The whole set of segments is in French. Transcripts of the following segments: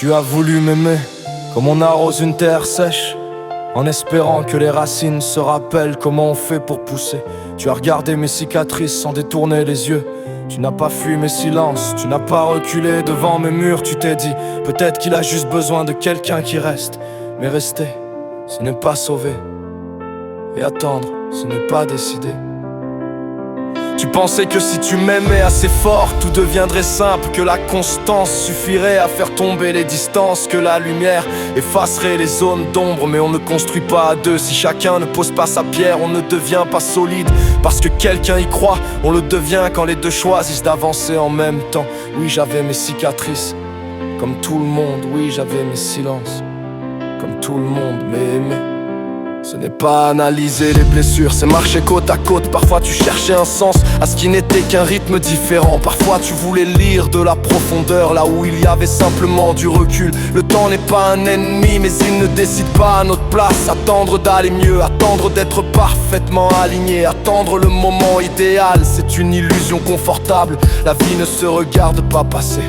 Tu as voulu m'aimer comme on arrose une terre sèche, en espérant que les racines se rappellent comment on fait pour pousser. Tu as regardé mes cicatrices sans détourner les yeux. Tu n'as pas fui mes silences, tu n'as pas reculé devant mes murs. Tu t'es dit, peut-être qu'il a juste besoin de quelqu'un qui reste. Mais rester, ce n'est pas sauver. Et attendre, ce n'est pas décider. Tu pensais que si tu m'aimais assez fort, tout deviendrait simple, que la constance suffirait à faire tomber les distances, que la lumière effacerait les zones d'ombre. Mais on ne construit pas à deux, si chacun ne pose pas sa pierre, on ne devient pas solide. Parce que quelqu'un y croit, on le devient quand les deux choisissent d'avancer en même temps. Oui, j'avais mes cicatrices, comme tout le monde. Oui, j'avais mes silences, comme tout le monde. Mais aimer, ce n'est pas analyser les blessures, c'est marcher côte à côte. Parfois tu cherchais un sens à ce qui n'était qu'un rythme différent. Parfois tu voulais lire de la profondeur là où il y avait simplement du recul. Le temps n'est pas un ennemi, mais il ne décide pas à notre place. Attendre d'aller mieux, attendre d'être parfaitement aligné, attendre le moment idéal, c'est une illusion confortable. La vie ne se regarde pas passer,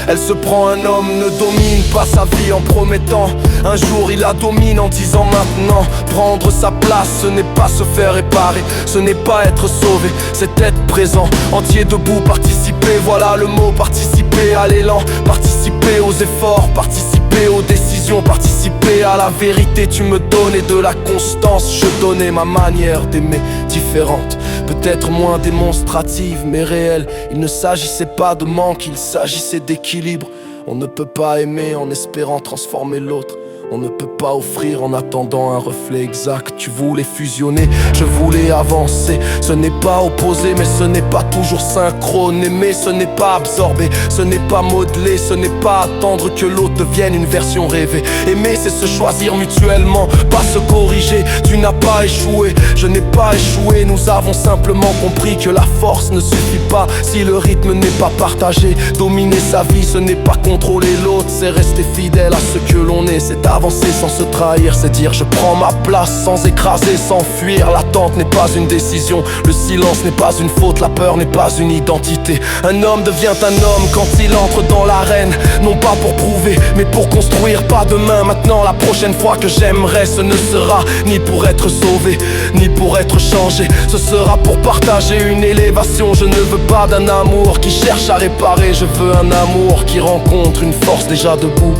elle se prend. Un homme ne domine pas sa vie en promettant un jour il la domine en disant maintenant. Prendre sa place, ce n'est pas se faire réparer, ce n'est pas être sauvé, c'est être présent, entier debout, participer. Voilà le mot, participer à l'élan, participer aux efforts, participer aux décisions, participer à la vérité. Tu me donnais de la constance, je donnais ma manière d'aimer différente, peut-être moins démonstrative mais réelle. Il ne s'agissait pas de manque, il s'agissait d'équilibre. On ne peut pas aimer en espérant transformer l'autre. On ne peut pas offrir en attendant un reflet exact. Tu voulais fusionner, je voulais avancer. Ce n'est pas opposé, mais ce n'est pas toujours synchrone. Aimer, ce n'est pas absorber, ce n'est pas modeler, ce n'est pas attendre que l'autre devienne une version rêvée. Aimer, c'est se choisir mutuellement, pas se corriger. Tu n'as pas échoué, je n'ai pas échoué. Nous avons simplement compris que la force ne suffit pas si le rythme n'est pas partagé. Dominer sa vie, ce n'est pas contrôler l'autre, c'est rester fidèle à ce que l'on est. C'est avancer sans se trahir, c'est dire je prends ma place sans écraser, sans fuir. L'attente n'est pas une décision, le silence n'est pas une faute, la peur n'est pas une identité. Un homme devient un homme quand il entre dans l'arène, non pas pour prouver, mais pour construire. Pas demain, maintenant, la prochaine fois que j'aimerai, ce ne sera ni pour être sauvé, ni pour être changé. Ce sera pour partager une élévation. Je ne veux pas d'un amour qui cherche à réparer, je veux un amour qui rencontre une force déjà debout.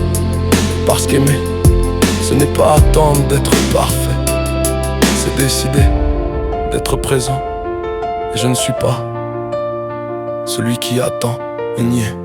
Parce qu'aimer, ce n'est pas attendre d'être parfait, c'est décider d'être présent. Et je ne suis pas celui qui attend et nier.